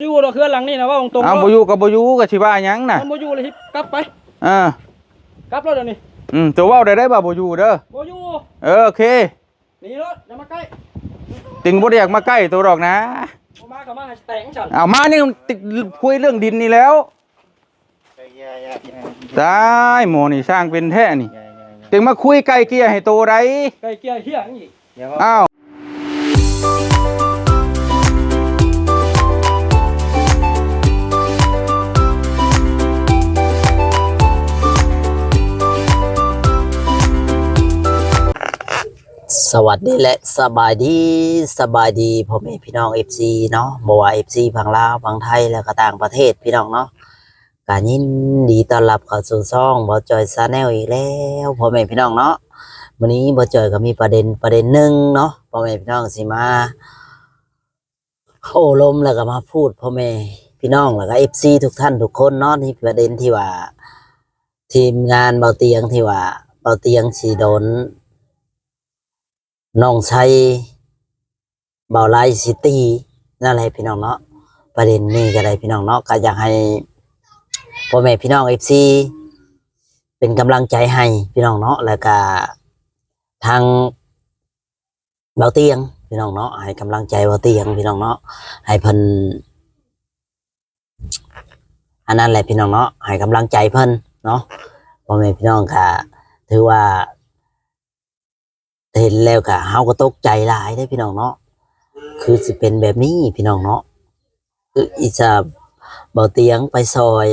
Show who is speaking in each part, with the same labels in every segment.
Speaker 1: อยู่ดอกเฮือนหลังนี่นะว่าตรงๆ
Speaker 2: เอาบ่อยู่กับบ่อยู่ก็สิว่าหยังน่ะ
Speaker 1: มันบ่อยู่เลยกลับไป กลับรถเดี๋ยวนี้
Speaker 2: ตัวเว้าได้บ่บ่อยู่เด้อ
Speaker 1: บ่อยู่
Speaker 2: โอเค
Speaker 1: หนีรถอย่ามาใกล้
Speaker 2: ติงบ่ได้อยากมาใกล้ตัวดอกนะ
Speaker 1: บ่มาเข้ามาให้แต่งฉัน
Speaker 2: เอามานี่คุยเรื่องดินนี่แล้วตายหมอนี่สร้างเป็นแท้นี่ติงมาคุยไกลเกลี่ยให้โตได้
Speaker 1: ไกลเกลี่ยเฮียนี่
Speaker 2: อ้าว
Speaker 3: สวัสดีและสบายดีพ่อแม่พี่น้อง FC เนาะบ่ว่า FC ฝั่งลาวฝั่งไทยแล้วก็ต่างประเทศพี่น้องเนาะก็ยินดีต้อนรับเข้าสู่ช่องบ่จอยชาแนลอีกแล้วพ่อแม่พี่น้องเนาะวันนี้บ่จอยก็มีประเด็นหนึ่งเนาะพ่อแม่พี่น้องสิมาโอ้ลมแล้วก็มาพูดพ่อแม่พี่น้องแล้วก็ FC ทุกท่านทุกคนเนาะนี่ประเด็นที่ว่าทีมงานเบาเตียงที่ว่าเบาเตียงสิโดนน้องชัยเบาไลซิตี้นั่นแหละพี่น้องเนาะประเด็นนี้ก็ได้พี่น้องเนาะก็อยากให้พ่อแม่พี่น้อง FC เป็นกำลังใจให้พี่น้องเนาะแล้วก็ทางเบาเตียงพี่น้องเนาะให้กำลังใจเบาเตียงพี่น้องเนาะให้เพิ่นอันนั้นแหละพี่น้องเนาะให้กำลังใจเพิ่นเนาะพ่อแม่พี่น้องก็ถือว่าเห็นแล้วก็เฮาก็ตกใจหลายได้พี่น้องเนาะคือสิเป็นแบบนี้พี่น้องเนาะคืออีจะเบาเตียงไปซอย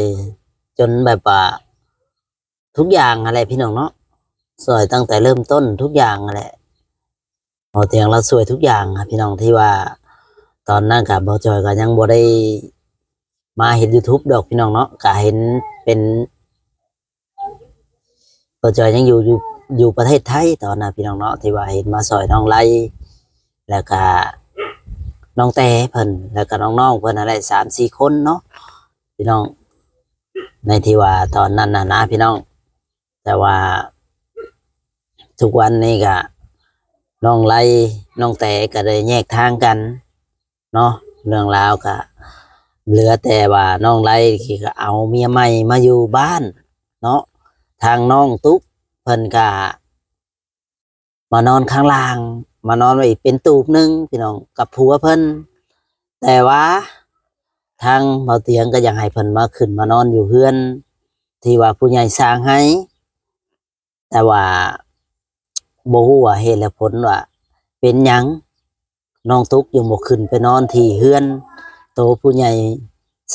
Speaker 3: จนแบบว่าทุกอย่างอะไรพี่น้องเนาะซอยตั้งแต่เริ่มต้นทุกอย่างแหละเบาเตียงเราสวยทุกอย่างครับพี่น้องที่ว่าตอนนั้นกับเบาจอยก็ยังบ่ได้มาเห็น YouTube ดอกพี่น้องเนาะก็เห็นเป็นเบาจอยยังอยู่ประเทศไทยตอนนั้นพี่น้องเนาะที่ว่าเห็นมาซอยน้องไล่แล้วก็น้องแต่เพิ่นแล้วก็น้องๆเพิ่นอะไร3-4 คนเนาะพี่น้องในที่ว่าตอนนั้นนะพี่น้องแต่ว่าทุกวันนี้ก็น้องไล่น้องแต่ก็ได้แยกทางกันเนาะเรื่องราวก็เหลือแต่ว่าน้องไล่ก็เอาเมียใหม่มาอยู่บ้านเนาะทางน้องตุ๊กเพิ่นก็มานอนข้างล่างมานอนไว้เป็นตูบนึงพี่น้องกับผัวเพิ่นแต่ว่าทางเบาเตียงก็ยังให้เพิ่นมาขึ้นมานอนอยู่เฮือนที่ว่าผู้ใหญ่สร้างให้แต่ว่าบ่ฮู้ว่าเหตุและผลว่าเป็นหยังน้องตุ๊กยังบ่ขึ้นไปนอนที่เฮือนโตผู้ใหญ่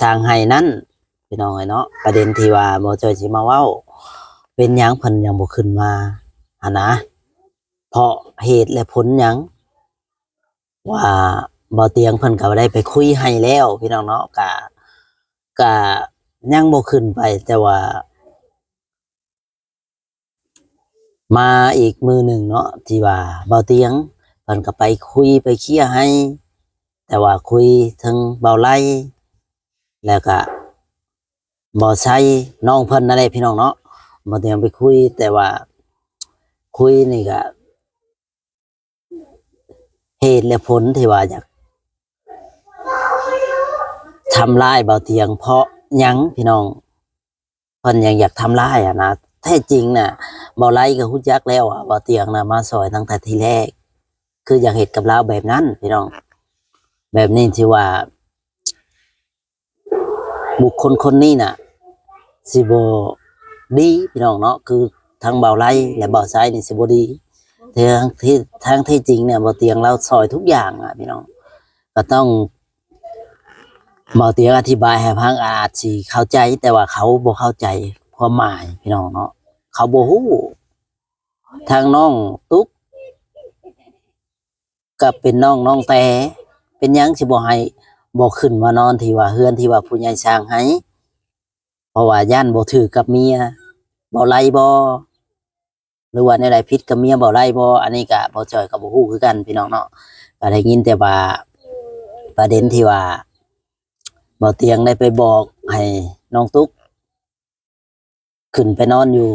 Speaker 3: สร้างให้นั้นพี่น้องเนาะประเด็นที่ว่าบ่จอยสิมาเว้าเป็นหยังเพิ่นยังบ่ขึ้นมาหั่นนะเพราะเหตุและผลหยังว่าบ่เตียงเพิ่นก็ได้ไปคุยให้แล้วพี่น้องเนาะก็ยังบ่ขึ้นไปแต่ว่ามาอีกมือหนึ่งเนาะที่ว่าบ่เตียงเพิ่นก็ไปคุยไปเคลียร์ให้แต่ว่าคุยถึงเบาไล่แล้วก็บ่ใช่น้องเพิ่นนั่นแหละพี่น้องเนาะบ่เตียงไปคุยแต่ว่าคุยนี่ก็เหตุและผลที่ว่าอยากทำร้ายเบาเตียงเพราะหยังพี่น้องเพิ่นยังอยากทำร้ายนะแท้จริงน่ะเบาไล่ก็ฮู้จักแล้วเบาเตียงน่ะมาซอยตั้งแต่ทีแรกคืออยากเฮ็ดกับเราแบบนั้นพี่น้องแบบนี้ที่ว่าบุคคลคนนี้น่ะสิบ่ดีพี่น้องเนาะคือทั้งเบาไล่และเบาไซนี่สิบ่ดีทั้งที่จริงเนี่ยเบาเตียงเราซอยทุกอย่างพี่น้องก็ต้องเบาเตียงอธิบายให้พังอาจสิเข้าใจแต่ว่าเขาบ่เข้าใจความหมายพี่น้องเนาะเขาบ่ฮู้ทางน้องตุ๊กก็เป็นน้องแต่เป็นหยังสิบ่ให้บ่ขึ้นมานอนที่ว่าเฮือนที่ว่าผู้ใหญ่สร้างให้เพราะว่าย่านบ่ถือกับเมียบ่ไล่บ่หรือว่าในใดผิดกับเมียบ่ไล่บ่อันนี้ก็บ่จ่อยก็บ่ฮู้คือกันพี่น้องเนาะก็ได้ยินแต่ว่าประเด็นที่ว่าบ่เตียงได้ไปบอกให้น้องตุ๊กขึ้นไปนอนอยู่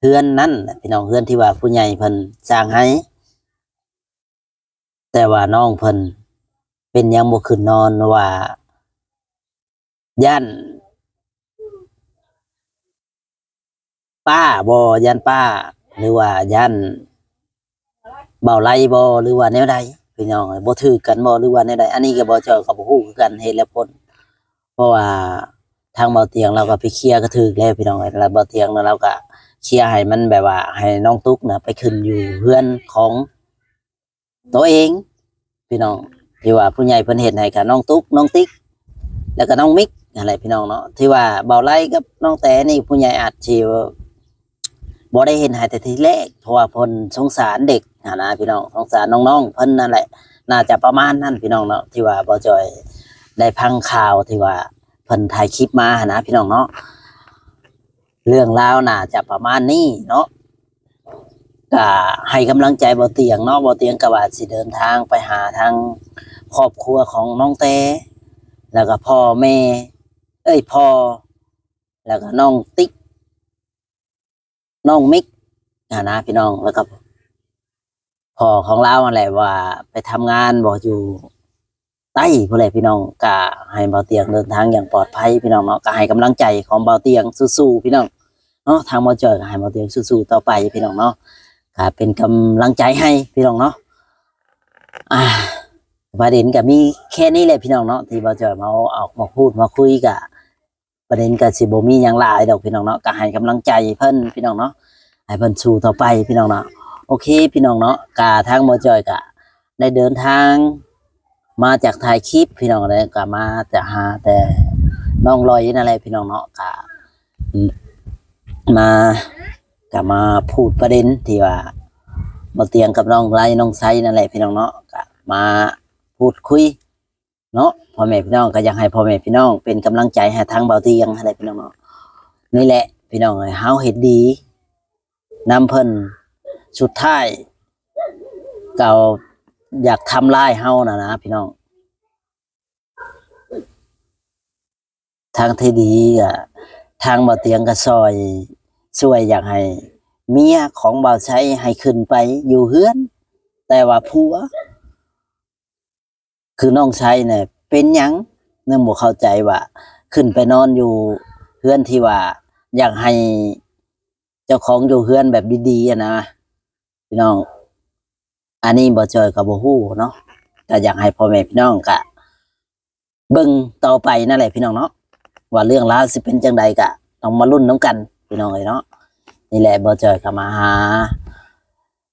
Speaker 3: เฮือนนั้นพี่น้องเฮือนที่ว่าผู้ใหญ่เพิ่นสร้างให้แต่ว่าน้องเพิ่นเป็นยังบ่ขึ้นนอนว่า ย่านป้าบ่ย่านป้าหรือว่าย่านเบาไล่บ่หรือว่าแนวใดพี่น้องบ่ถือกันบ่หรือว่าแนวใดอันนี้ก็บ่เจ้าก็บ่ฮู้คือกันเหตุและผลเพราะว่าทางเบาเตียงเราก็ไปเคลียร์ก็ถูกแล้วพี่น้องแล้วเบาเตียงแล้วเราก็เคลียร์ให้มันแบบว่าให้น้องตุ๊กน่ะไปขึ้นอยู่เฮือนของตัวเองพี่น้องที่ว่าผู้ใหญ่เพิ่นเฮ็ดให้กับน้องตุ๊กน้องติ๊กแล้วก็น้องมิกอะไรพี่น้องเนาะที่ว่าเบาไล่กับน้องแต่นี่ผู้ใหญ่อาจสิบ่ได้เห็นให้แต่ทีแรกเพราะว่าเพิ่นสงสารเด็กนะพี่น้องสงสารน้องๆเพิ่นนั่นแหละน่าจะประมาณนั้นพี่น้องเนาะที่ว่าบ่จอยได้พังข่าวที่ว่าเพิ่นถ่ายคลิปมานะพี่น้องเนาะเรื่องราวน่าจะประมาณนี้เนาะก็ให้กำลังใจบ่เตียงเนาะบ่เตียงก็ว่าสิเดินทางไปหาทางครอบครัวของน้องแต่แล้วก็พ่อแม่พ่อแล้วก็น้องติ๊กน้องมิกนะพี่น้องแล้วก็พ่อของเราอะไรว่าไปทำงานบอกอยู่ใต้ผู้ใดพี่น้องก็ให้เบาเตียงเดินทางอย่างปลอดภัยพี่น้องเนาะก็ให้กำลังใจของเบาเตียงสู้ๆพี่น้องเนาะทางบ่จอยก็ให้เบาเตียงสู้ๆต่อไปพี่น้องเนาะก็เป็นกำลังใจให้พี่น้องเนาะประเด็นก็มีแค่นี้แหละพี่น้องเนาะที่เบาจอยมาออกมาพูดมาคุยกับประเด็นก็สิบ่มีหยังหลายดอกพี่น้องเนาะก็ให้กำลังใจเพิ่นพี่น้องเนาะให้เพิ่นสู้ต่อไปพี่น้องเนาะโอเคพี่น้องเนาะกาทางบ่จอยก็ได้เดินทางมาจากถ่ายคลิปพี่น้องเลยก็มาจะหาแต่น้องลอยนั่นแหละพี่น้องเนาะก็มาพูดประเด็นที่ว่าบ่เตียงกับน้องไล่น้องไซนั่นแหละพี่น้องเนาะก็มาพูดคุยเนาะพ่อแม่พี่น้องก็อยากให้พ่อแม่พี่น้องเป็นกำลังใจให้ทางเบาเตียงอะไรพี่น้องเนาะนี่แหละพี่น้องเอ้ยเฮาเฮ็ดดีนำเพิ่นสุดท้ายเก่าอยากทำลายเฮานะพี่น้องทางที่ดีอ่ะทางเบาเตียงก็ช่วยอยากให้เมียของเบาใช้ให้ขึ้นไปอยู่เฮือนแต่ว่าผัวคือน้องชายเนี่ยเป็นหยังเนื่องบ่เข้าใจว่าขึ้นไปนอนอยู่เฮือนที่ว่าอยากให้เจ้าของอยู่เฮือนแบบดีๆนะพี่น้องอันนี้บ่จอยกับบ่ฮู้เนาะแต่อยากให้พ่อแม่พี่น้องกะเบิ่งต่อไปนั่นแหละพี่น้องเนาะว่าเรื่องราวสิเป็นจังใดกะต้องมาลุ้นน้ำกันพี่น้องเนาะนี่แหละบ่จอยก็มาหา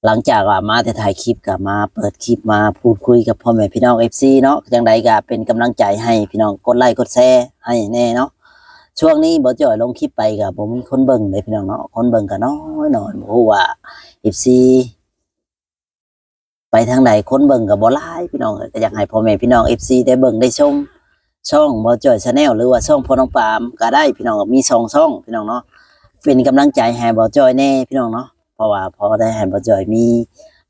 Speaker 3: หลังจากว่ามาถ่ายคลิปกับมาเปิดคลิปมาพูดคุยกับพ่อแม่พี่น้อง FC เนาะจังใดก็เป็นกำลังใจให้พี่น้องกดไลค์กดแชร์ให้แน่เนาะช่วงนี้บ่จ่อยลงคลิปไปกับผมมีคนเบิ่งเลยพี่น้องเนาะคนเบิ่งก็น้อยบ่ฮู้ว่า FC ไปทางใดคนเบิ่งก็บ่หลายพี่น้องก็อยากให้พ่อแม่พี่น้อง FC ได้เบิ่งได้ชมช่องบ่จ่อย Channel หรือว่าช่องพ่อน้องปามก็ได้พี่น้องมี2ช่องพี่น้องเนาะเป็นกำลังใจให้บ่จ่อยแน่พี่น้องเนาะเพราะว่าพอได้ให้บ่จ่อยมี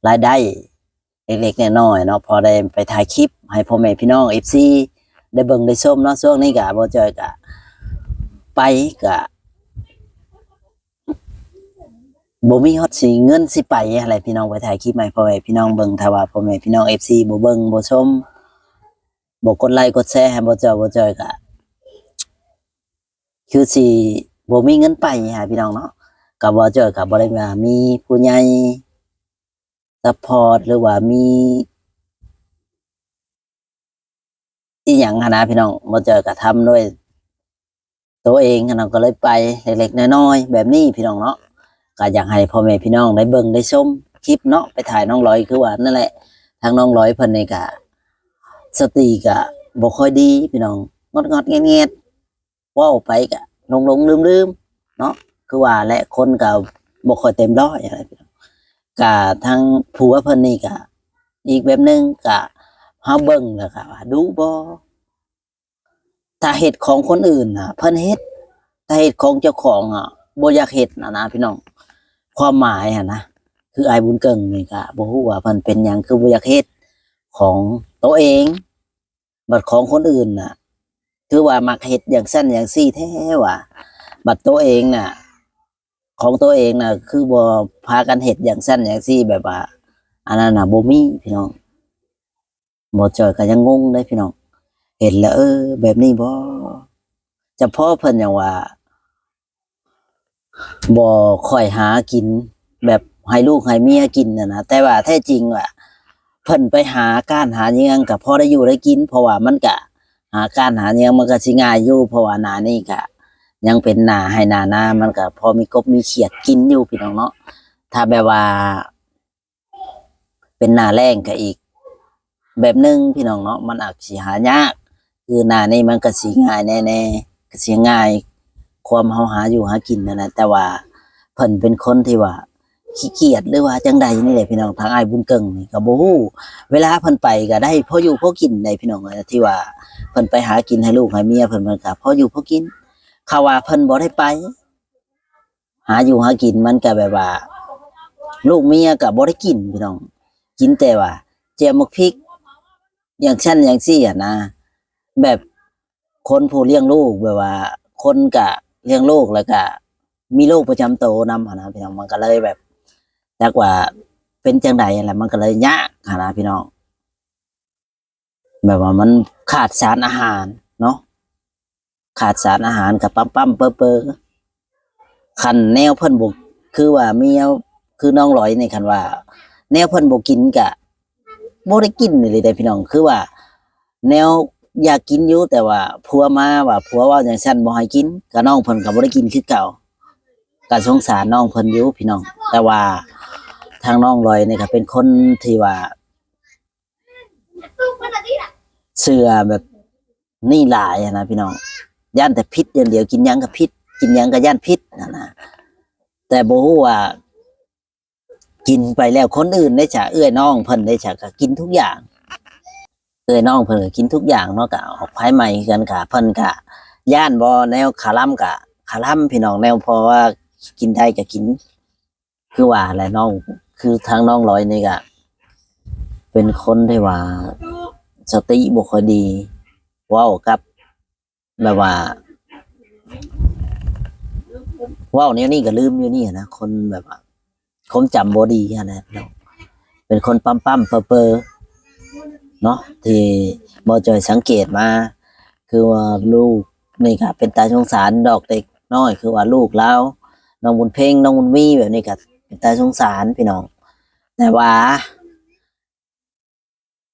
Speaker 3: รายได้เล็กๆน้อยๆเนาะพอได้ไปถ่ายคลิปให้พ่อแม่พี่น้อง FC ได้เบิ่งได้ชมเนาะช่วงนี้ก็บ่จ่อยก็ไปก็บ่มีฮอดสิเงินสิไปอะไรพี่น้องไปถ่ายคลิปให้พ่อแม่พี่น้องเบิ่งถ้าว่าพ่อแม่พี่น้อง FC บ่เบิ่งบ่ชมบ่กดไลค์กดแชร์ให้บ่จ่อยก็คือสิบ่มีเงินไปหาพี่น้องเนาะก็บ่จ่อยก็บ่ได้ว่ามีผู้ใหญ่ซัพพอร์ตหรือว่ามีอีหยังนะพี่น้องบ่จ่อยก็ทำด้วยตัวเองเนาะก็เลยไปเล็กๆน้อยๆแบบนี้พี่น้องเนาะก็อยากให้พ่อแม่พี่น้องได้เบิ่งได้ชมคลิปเนาะไปถ่ายน้องลอยคือว่านั่นแหละทางน้องลอยเพิ่นนี่ก็สติก็บ่ค่อยดีพี่น้องงดๆเงียบๆเว้าไปก็หลงๆลืมๆเนาะคือว่าและคนก็บ่ค่อยเต็มร้อยอะไรพี่น้องก็ทางผัวเพิ่นนี่ก็อีกแบบนึงก็เฮาเบิ่งแล้วก็ว่าดูบ่ถ้าเฮ็ดของคนอื่นน่ะเพิ่นเฮ็ดถ้าเฮ็ดของเจ้าของอ่ะบ่อยากเฮ็ดนะพี่น้องความหมายนะคืออ้ายบุญเกิงนี่ก็บ่ฮู้ว่าเพิ่นเป็นหยังคือบ่อยากเฮ็ดของตัวเองบัดของคนอื่นน่ะคือว่ามักเฮ็ดอย่างซั่นอย่างซี่แท้ว่าบัดตัวเองน่ะของตัวเองน่ะคือบ่พากันเฮ็ดอย่างซั่นอย่างซี่แบบว่าอันนั้นน่ะบ่มีพี่น้องบ่จ่อยก็ยังงงเลยพี่น้องเห็นแล้วแบบนี้บ่ เฉพาะเพิ่นอย่างว่าบ่ค่อยหากินแบบให้ลูกให้เมียกินนะแต่ว่าแท้จริงว่าเพิ่นไปหาการหาหยังก็พอได้อยู่ได้กินเพราะว่ามันก็หาการหาหยังมันก็สิง่ายอยู่เพราะว่าหน้านี้ก็ยังเป็นหน้าให้หน้านามันก็พอมีกบมีเขียดกินอยู่พี่น้องเนาะถ้าแบบว่าเป็นหน้าแล้งก็อีกแบบนึงพี่น้องเนาะมันอาจสิหายากคือหน้านี้มันก็สิง่ายแน่ๆก็สิง่ายความเฮาหาอยู่หากินนั่นแหละแต่ว่าเพิ่นเป็นคนที่ว่าขี้เกียจหรือว่าจังใดนี่แหละพี่น้องทางอ้ายบุญเกิงนี่ก็บ่ฮู้เวลาเพิ่นไปก็ได้พออยู่พอกินได้พี่น้องที่ว่าเพิ่นไปหากินให้ลูกให้เมียเพิ่นก็พออยู่พอกินเขาว่าเพิ่นบ่ได้ไปหาอยู่หากินมันก็แบบว่าลูกเมียก็บ่ได้กินพี่น้องกินแต่ว่าแจ่วหมกพริกอย่างชั้นอย่างซี่อ่ะนะแบบคนผู้เลี้ยงลูกแบบว่าคนก็เลี้ยงลูกแล้วก็มีโรคประจำตัวนำนะพี่น้องมันก็เลยแบบจักว่าเป็นจังใดอะไรมันก็เลยยากนะพี่น้องแบบว่ามันขาดสารอาหารเนาะขาดสารอาหารกับปั๊มเปอคันแนวเพิ่นบ่คือว่ามีคือน้องลอยในคันว่าแนวเพิ่นบ่กินกะบ่ได้กินเลยได้พี่น้องคือว่าแนวอยากกินอยู่แต่ว่าผัวมาว่าผัวว่าจังซั่นบ่ให้กินก็น้องเพิ่นก็บ่ได้กินคือเก่าก็สงสารน้องเพิ่นอยู่พี่น้องแต่ว่าทางน้องลอยนี่ก็เป็นคนที่ว่าเชื่อแบบนี่หลายนะพี่น้องย่านแต่พิษอย่างเดียวกินหยังก็พิษกินหยังก็ย่านพิษนะแต่บ่ฮู้ว่ากินไปแล้วคนอื่นได้จ้ะเอื้อยน้องเพิ่นได้จ้ะก็กินทุกอย่างเอื้อยน้องเพิ่นก็กินทุกอย่างเนาะก็ออกภายใหม่กันค่ะเพิ่นก็ย่านบ่แนวขาล่ำก็ขาล่ำพี่น้องแนวเพราะว่ากินได้ก็กินคือว่าแหละน้องคือทางน้องลอยนี่ก็เป็นคนที่ว่าสติบ่ค่อยดีเว้ากับแบบว่าเว้าแนวนี้ก็ลืมอยู่นี่นะคนแบบว่าผมจำบ่ดีนะเป็นคนปั๊มเปอเนาะที่บ่จอยสังเกตมาคือว่าลูกนี่ก็เป็นตาสงสารดอกเด็กน้อยคือว่าลูกแล้วน้องบุญเพ่งน้องบุญมีแบบนี้ก็เป็นตาสงสารพี่น้องแต่ว่า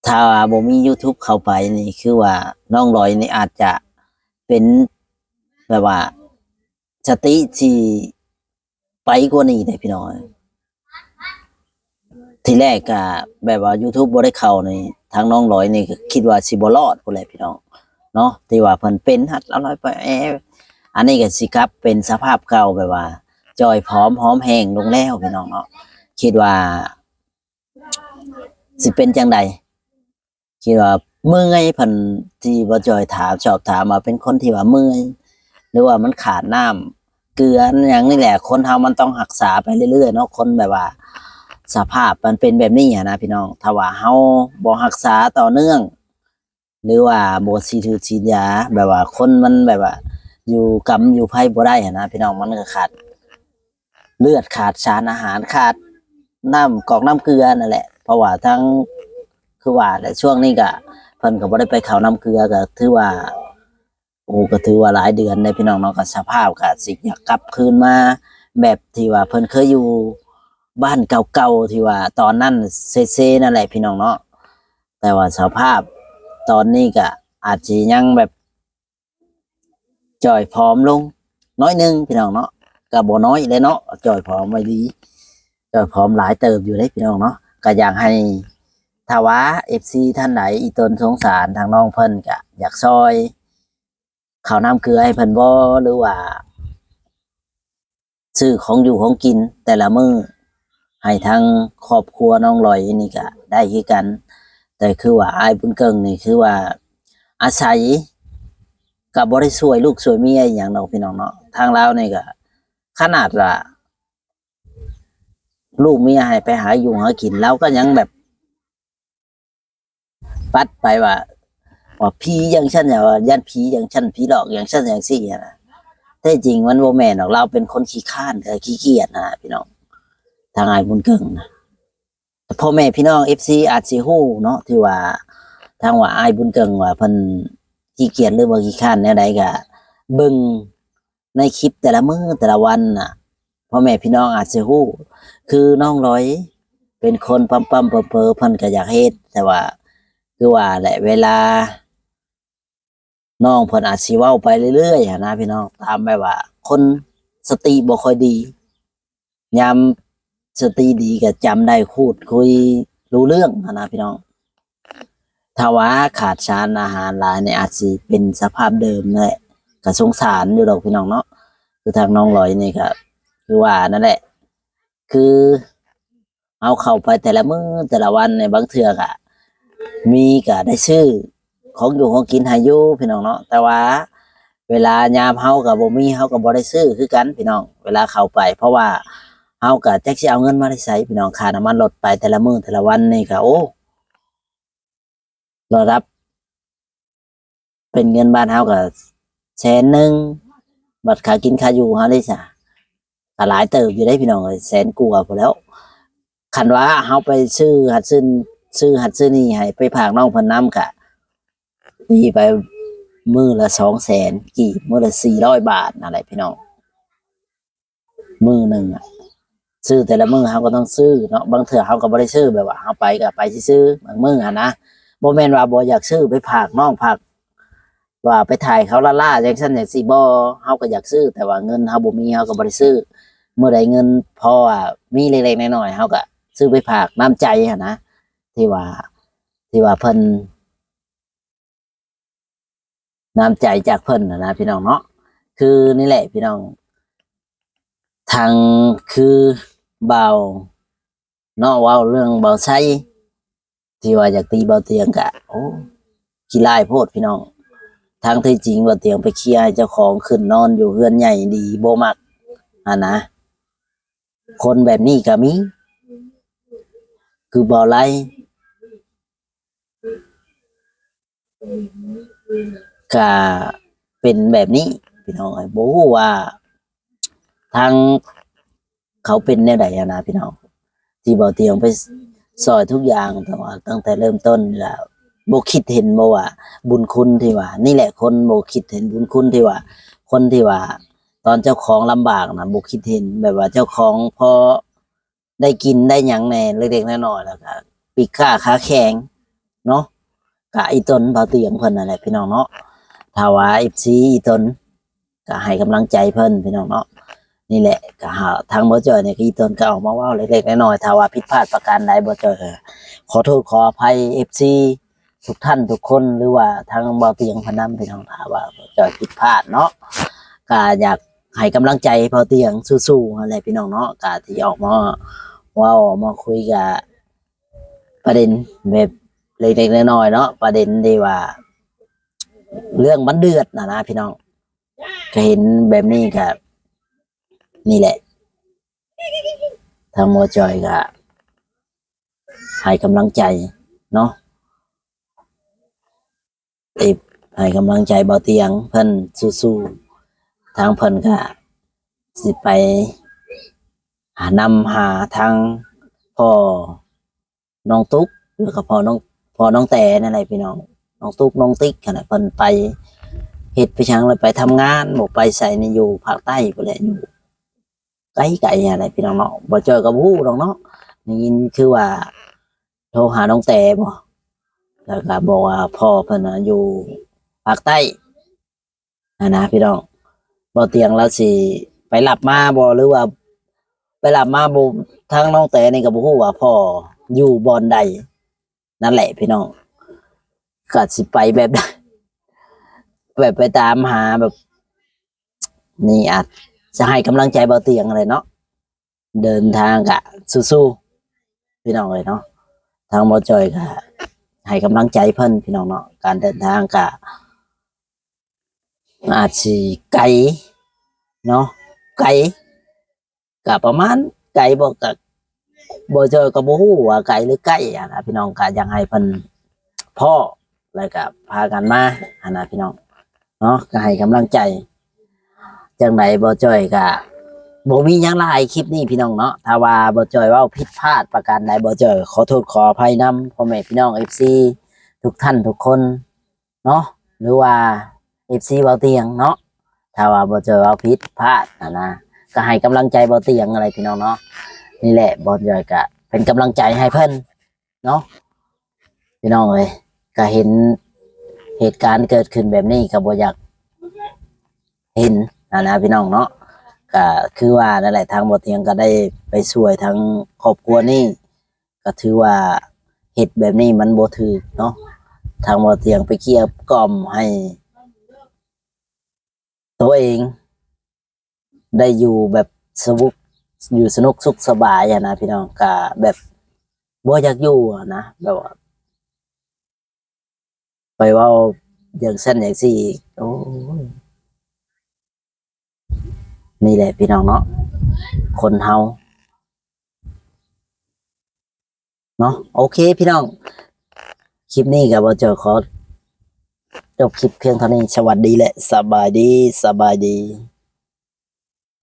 Speaker 3: ถ้าบ่มี YouTube เข้าไปนี่คือว่าน้องลอยนี่อาจจะเป็นแบบว่าสติที่ไปกว่านี้ได้พี่น้องทีแรกก็แบบว่า YouTube บ่ได้เข้านี่ทางน้องลอยนี่ก็คิดว่าสิบ่รอดพุ่นแหละพี่น้องเนาะที่ว่าเพิ่นเป็นหัดร้อยไปอันนี้ก็สิครับเป็นสภาพเก่าแบบว่าจอยผอมหอมแห้งลงแล้วพี่น้องเนาะคิดว่าสิเป็นจังใดคิดว่าเมื่อยเพิ่นที่บ่จอยถามชอบถามว่าเป็นคนที่ว่าเมื่อยหรือว่ามันขาดน้ำเกลืออย่างนี้แหละคนเฮามันต้องรักษาไปเรื่อยๆเนาะคนแบบว่าสภาพมันเป็นแบบนี้นะพี่น้องถ้าว่าเฮาบ่รักษาต่อเนื่องหรือว่าบ่ฉีดยาแบบว่าคนมันแบบว่าอยู่กำอยู่ไผบ่ได้นะพี่น้องมันก็ขาดเลือดขาดสารอาหารขาดน้ำกอกน้ำเกลือนั่นแหละเพราะว่าทั้งคือว่าแต่ช่วงนี้ก็เพิ่นก็บ่ได้ไปเข้าน้ำเกลือก็ถือว่าโอ้ก็ถือว่าหลายเดือนได้พี่น้องเนาะก็สภาพก็สิอยากกลับคืนมาแบบที่ว่าเพิ่นเคยอยู่บ้านเก่าๆที่ว่าตอนนั้นเซ่ๆนั่นแหละพี่น้องเนาะแต่ว่าสภาพตอนนี้ก็อาจจะยังแบบจ่อยผอมลงน้อยนึงพี่น้องเนาะก็บ่น้อยเลยเนาะจ่อยผอมไว้ดีจ่อยผอมหลายเติบอยู่ได้พี่น้องเนาะก็อยากให้ถ้าว่า FC ท่านไหนอีตนสงสารทางน้องเพิ่นก็อยากซอยข้าวน้ำเกลือให้เพิ่นบ่หรือว่าซื้อของอยู่ของกินแต่ละมื้อให้ทางครอบครัวน้องลอยนี่ก็ได้คือกันแต่คือว่าอ้ายบุญเกิงนี่คือว่าอาศัยก็บ่ได้ช่วยลูกช่วยเมียอหย่างดอกพี่น้องเนาะทางลาวนี่ก็ขนาดว่าลูกเมียให้ไปหาอยู่หากินแล้วก็ยังแบบปัดไปว่าผีอย่างฉันเนี่ยว่ายันผีอย่างฉันผีหลอกอย่างฉันอย่างซี่นะแต่จริงมันบ่แม่นหรอกเราเป็นคนขี้ข้านขี้เกียจนะพี่น้องทางอ้ายบุญเกิงนะพ่อแม่พี่น้อง FC อาจสิฮู้เนาะที่ว่าทางว่าอ้ายบุญเกิงว่าเพิ่นขี้เกียจหรือว่าขี้ข้านแนวใดก็ เบิ่งในคลิปแต่ละมื้อแต่ละวันน่ะพ่อแม่พี่น้องอาจจะฮู้คือน้องร้อยเป็นคนปั๊มๆเพ้อๆเพิ่นก็อยากเฮ็ดแต่ว่าคือว่าแหละเวลาน้องเพิ่นอาจสิเว้าไปเรื่อยๆหั้นนะพี่น้องตามแบบว่าคนสติบ่ค่อยดียามสติดีก็จำได้พูดคุยรู้เรื่องหั้นนะพี่น้องถ้าว่าขาดสารอาหารหลายเนี่ยอาจสิเป็นสภาพเดิมนั่นแหละก็สงสารอยู่ดอกพี่น้องเนาะคือทางน้องลอยนี่ก็คือว่านั่นแหละคือเอาเข้าไปแต่ละมื้อแต่ละวันในบางเทื่อก็มีก็ได้ซื้อของอยู่ของกินให้อยู่พี่น้องเนาะแต่ว่าเวลายามเฮาก็บ่มีเฮาก็บ่ได้ซื้อคือกันพี่น้องเวลาเข้าไปเพราะว่าเฮาก็จักสิเอาเงินมาได้ไสพี่น้องค่าน้ำมันรถไปแต่ละมื้อแต่ละวันนี่ก็โอ้ระดับเป็นเงินบ้านเฮาก็100,000บัดค่ากินค่าอยู่เฮาได้ซะก็หลายเติบอยู่ได้พี่น้องเอ้ย100,000กว่าพุ่นแล้วคันว่าเฮาไปซื้อหัดซื้อนี่ให้ไปฝากน้องเพิ่นนำก็มีไปมื้อละ200,000กีบมื้อละ400 บาทนั่นแหละพี่น้องมื้อหนึงอะซื้อแต่ละมื้อเฮาก็ต้องซื้อเนาะบางเทื่อเฮาก็บ่ได้ซื้อแบบว่าเฮาไปก็ไปซื่อๆบางมื้ออะนะบ่แม่นว่าบ่อยากซื้อไปฝากน้องฝากว่าไปถ่ายเขาล่าๆจังซั่นจังซี่บ่เฮาก็อยากซื้อแต่ว่าเงินเฮาบ่มีเฮาก็บ่ได้ซื้อเมื่อใดเงินพอมีเล็กๆน้อยๆเฮาก็ซื้อไปฝากน้ำใจอะนะที่ว่าเพิ่นน้ำใจจากเพิ่นนะพี่น้องเนาะคือนี่แหละพี่น้องทางคือเบาเนาะเว้าเรื่องเบาไส้ที่ว่าอยากตีเบาเตียงกะโอ้ขี้ร้ายโพดพี่น้องทางที่จริงเบาเตียงไปเคลียร์ให้เจ้าของขึ้นนอนอยู่เฮือนใหญ่ดีบ่มักนะคนแบบนี้ก็มีคือเบาไล่ก็เป็นแบบนี้พี่น้องไอ้บ่ฮู้ว่าทางเขาเป็นแนวใดนะพี่น้องที่เบาเตียงไปซอยทุกอย่างแต่ว่าตั้งแต่เริ่มต้นแล้วบ่คิดเห็นบ่ว่าบุญคุณที่ว่านี่แหละคนบ่คิดเห็นบุญคุณที่ว่าคนที่ว่าตอนเจ้าของลำบากนะบ่คิดเห็นแบบว่าเจ้าของพอได้กินได้หยังแหน่เล็กๆน้อยๆแล้วก็ปีกขาแข็งเนาะกะอีตนเบาเตียงเพิ่นนั่นแหละพี่น้องเนาะถ้าว่า FC อีตนก็ให้กำลังใจเพิ่นพี่น้องเนาะนี่แหละก็ทางบ่จอยเนี่ยอีตนก็ออกมาเว้าเล็กๆน้อยๆถ้าว่าผิดพลาดประการใดบ่จอยขอโทษขออภัย FC ทุกท่านทุกคนหรือว่าทางเบาเตียงพนันพี่น้องถ้าว่าบ่จอยผิดพลาดเนาะก็อยากให้กำลังใจเบาเตียงสู้ๆอะไรพี่น้องเนาะก็ที่ออกมาเว้ามาคุยกับประเด็นแบบเล็กๆน้อยๆเนาะประเด็นที่ว่าเรื่องมันเดือดนะพี่น้องก็เห็นแบบนี้ก็นี่แหละทางโมจอยก็ให้กำลังใจเนาะให้กำลังใจเบาเตียงเพิ่นสู้ๆทางเพิ่นก็สิไปนำหาทางพ่อน้องตุ๊กแล้วก็พ่อน้องแต่นั่นแหละพี่น้องน้องตุ๊กน้องติ๊กขนาดเพิ่นไปเฮ็ดไปช่างเลยไปทำงานบ่ไปใส่ในอยู่ภาคใต้พุ่นแหละอยู่ไกลๆอะไรพี่น้องเนาะบ่เจอกับฮู้ดอกเนาะได้ยินคือว่าโทรหาน้องแต่บ่แล้วก็บอกว่าพ่อเพิ่นอยู่ภาคใต้นะพี่น้องบ่เตียงแล้วสิไปรับมาบ่หรือว่าไปรับมาบ่ทางน้องแต่นี่ก็บ่ฮู้ว่าพ่ออยู่บ่อนใดนั่นแหละพี่น้องก็สิไปแบบไปตามหาแบบนี่อาจจะให้กำลังใจเบาเตียงอะไรเนาะเดินทางกะสู้ๆพี่น้องเลยเนาะทางหมอจอยก็ให้กำลังใจเพิ่นพี่น้องเนาะการเดินทางกะอาจสิไกลเนาะไกลกะประมาณไกลบ่กะบ่จอยก็บ่ฮู้ว่าไกลหรือใกล้นะพี่น้องก็อยากให้เพิ่นพ่อแล้วก็พากันมานะพี่น้องเนาะก็ให้กำลังใจจังไดบ่จอยก็บ่มีหยังหลายคลิปนี้พี่น้องเนาะถ้าว่าบ่จอยเว้าผิดพลาดประการใดบ่จอยขอโทษขออภัยนำพ่อแม่พี่น้อง FC ทุกท่านทุกคนเนาะหรือว่า FC เว้าเตียงเนาะ ถ้าว่าบ่เจอเอาผิดพลาดนะก็ให้กำลังใจบ่เตียงอะไรพี่น้องเนาะนี่แหละบ่จอยก็เป็นกำลังใจให้เพิ่นเนาะพี่น้องเอ้ยก็เห็นเหตุการณ์เกิดขึ้นแบบนี้ก็บ่อยากเห็นนะพี่น้องเนาะก็คือว่านั่นแหละทางบ่เตียงก็ได้ไปช่วยทั้งครอบครัวนี้ก็ถือว่าเหตุแบบนี้มันบ่ถูกเนาะทางบ่เตียงไปเกลี้ยกล่อมให้ตัวเองได้อยู่แบบสนุกสุขสบายนะพี่น้องก็แบบบ่อยากอยู่นะแบบว่าไปเว่าอย่างเส้นอย่างสี่โอ้ยนี่แหละพี่น้องเนาะคนเฮาเนาะโอเคพี่น้องคลิปนี้ก็บ่เจอขอจบคลิปเพียงเท่านี้สวัสดีและสบายดี